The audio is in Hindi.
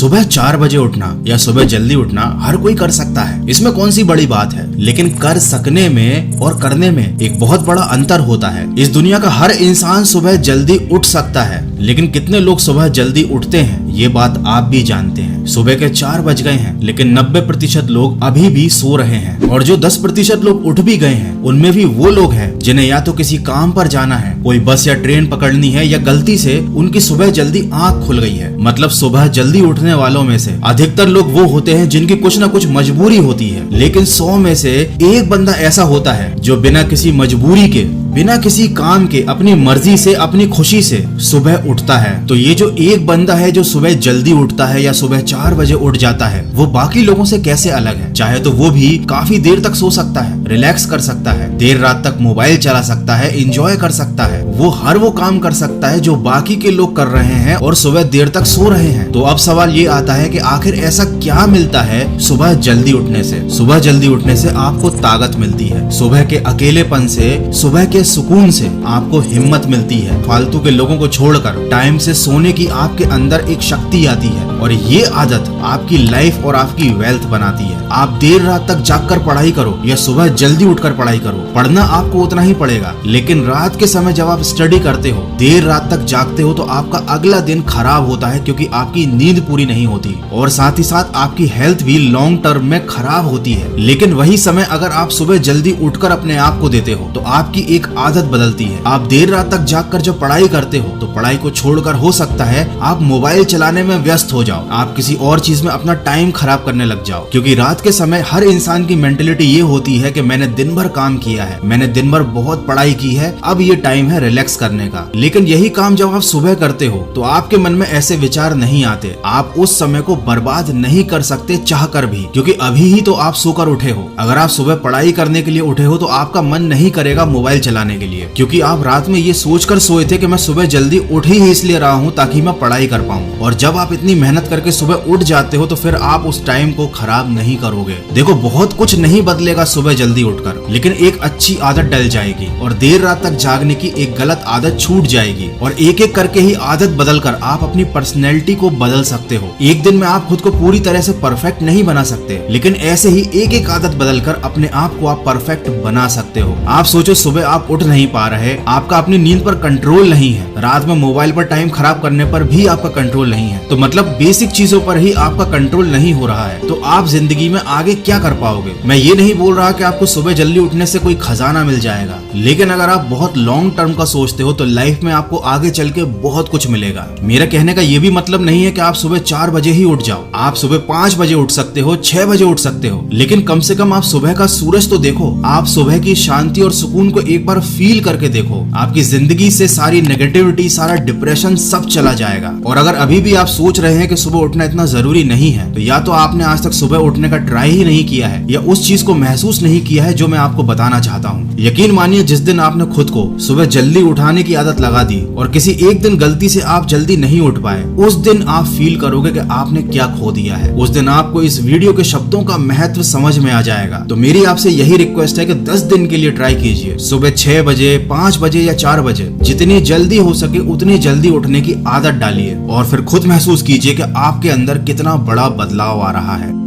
सुबह 4 बजे उठना या सुबह जल्दी उठना हर कोई कर सकता है, इसमें कौन सी बड़ी बात है। लेकिन कर सकने में और करने में एक बहुत बड़ा अंतर होता है। इस दुनिया का हर इंसान सुबह जल्दी उठ सकता है, लेकिन कितने लोग सुबह जल्दी उठते हैं ये बात आप भी जानते हैं। सुबह के 4 बज गए हैं, लेकिन 90% लोग अभी भी सो रहे हैं, और जो 10% लोग उठ भी गए हैं उनमें भी वो लोग हैं जिन्हें या तो किसी काम पर जाना है, कोई बस या ट्रेन पकड़नी है, या गलती से उनकी सुबह जल्दी आंख खुल गई है। मतलब सुबह जल्दी उठने वालों में से अधिकतर लोग वो होते हैं जिनकी कुछ ना कुछ मजबूरी होती है, लेकिन 100 में से एक बंदा ऐसा होता है जो बिना किसी मजबूरी के, बिना किसी काम के, अपनी मर्जी से, अपनी खुशी से सुबह उठता है। तो ये जो एक बंदा है जो सुबह जल्दी उठता है या सुबह 4 बजे उठ जाता है, वो बाकी लोगों से कैसे अलग है। चाहे तो वो भी काफी देर तक सो सकता है, रिलैक्स कर सकता है, देर रात तक मोबाइल चला सकता है, एंजॉय कर सकता है, वो काम कर सकता है जो बाकी के लोग कर रहे हैं और सुबह देर तक सो रहे हैं। तो अब सवाल ये आता है कि आखिर ऐसा क्या मिलता है सुबह जल्दी उठने से। सुबह जल्दी उठने से आपको ताकत मिलती है, सुबह के अकेलेपन से, सुबह के सुकून से आपको हिम्मत मिलती है। फालतू के लोगों को छोड़कर टाइम से सोने की आपके अंदर एक शक्ति आती है, और ये आदत आपकी लाइफ और आपकी वेल्थ बनाती है। आप देर रात तक जागकर पढ़ाई करो या सुबह जल्दी उठकर पढ़ाई करो, पढ़ना आपको उतना ही पड़ेगा। लेकिन रात के समय जब आप स्टडी करते हो, देर रात तक जागते हो, तो आपका अगला दिन खराब होता है, क्योंकि आपकी नींद पूरी नहीं होती, और साथ ही साथ आपकी हेल्थ भी लॉन्ग टर्म में खराब होती है। लेकिन वही समय अगर आप सुबह जल्दी उठकर अपने आप को देते हो, तो आपकी एक आदत बदलती है। आप देर रात तक जागकर जब पढ़ाई करते हो, तो पढ़ाई को छोड़कर हो सकता है आप मोबाइल चलाने में व्यस्त हो जाओ, आप किसी और चीज में अपना टाइम खराब करने लग जाओ। क्योंकि रात के समय हर इंसान की मेंटेलिटी ये होती है कि मैंने दिन भर काम किया है, मैंने दिन भर बहुत पढ़ाई की है, अब ये टाइम है रिलैक्स करने का। लेकिन यही काम जब आप सुबह करते हो, तो आपके मन में ऐसे विचार नहीं आते। आप उस समय को बर्बाद नहीं कर सकते चाह कर भी, क्योंकि अभी ही तो आप सोकर उठे हो। अगर आप सुबह पढ़ाई करने के लिए उठे हो, तो आपका मन नहीं करेगा मोबाइल चलाने के लिए, क्योंकि आप रात में ये सोचकर सोए थे कि मैं सुबह जल्दी उठ ही इसलिए रहा हूँ ताकि मैं पढ़ाई कर पाऊँ। और जब आप इतनी मेहनत करके सुबह उठ जाते हो, तो फिर आप उस टाइम को खराब नहीं करोगे। देखो, बहुत कुछ नहीं बदलेगा सुबह जल्दी उठकर, लेकिन एक अच्छी आदत डल जाएगी, और देर रात तक जागने की एक गलत आदत छूट जाएगी, और एक एक करके ही आदत बदलकर आप अपनी पर्सनैलिटी को बदल सकते हो। एक दिन में आप खुद को पूरी तरह से परफेक्ट नहीं बना सकते, लेकिन ऐसे ही एक एक आदत बदलकर अपने आप को आप परफेक्ट बना सकते हो। आप सोचो, सुबह आप उठ नहीं पा रहे, आपका अपनी नींद पर कंट्रोल नहीं है, रात में मोबाइल पर टाइम खराब करने पर भी आपका कंट्रोल नहीं है, तो मतलब बेसिक चीजों पर ही आपका कंट्रोल नहीं हो रहा है, तो आप जिंदगी में आगे क्या कर पाओगे। मैं ये नहीं बोल रहा कि आपको सुबह जल्दी उठने से कोई खजाना मिल जाएगा, लेकिन अगर आप बहुत लॉन्ग टर्म का सोचते हो, तो लाइफ में आपको आगे चल के बहुत कुछ मिलेगा। मेरा कहने का ये भी मतलब नहीं है कि आप सुबह 4 बजे ही उठ जाओ। आप सुबह 5 बजे उठ सकते हो, 6 बजे उठ सकते हो, लेकिन कम से कम आप सुबह का सूरज तो देखो। आप सुबह की शांति और सुकून को एक बार फील करके देखो, आपकी जिंदगी से सारी नेगेटिविटी, सारा डिप्रेशन सब चला जाएगा। और अगर अभी भी आप सोच रहे हैं कि सुबह उठना इतना जरूरी नहीं है, तो या तो आपने आज तक सुबह उठने का ट्राई ही नहीं किया है, या उस चीज को महसूस नहीं किया है जो मैं आपको बताना चाहता हूँ। यकीन मानिए, जिस दिन आपने खुद को सुबह जल्दी उठाने की आदत लगा दी, और किसी एक दिन गलती से आप जल्दी नहीं उठ पाए, उस दिन आप फील करोगे कि आपने क्या खो दिया है। उस दिन आपको इस वीडियो के शब्दों का महत्व समझ में आ जाएगा। तो मेरी आपसे यही रिक्वेस्ट है कि 10 दिन के लिए ट्राई कीजिए, सुबह 6 बजे, 5 बजे या 4 बजे, जितनी जल्दी हो सके उतनी जल्दी उठने की आदत डालिए, और फिर खुद महसूस कीजिए कि आपके अंदर कितना बड़ा बदलाव आ रहा है।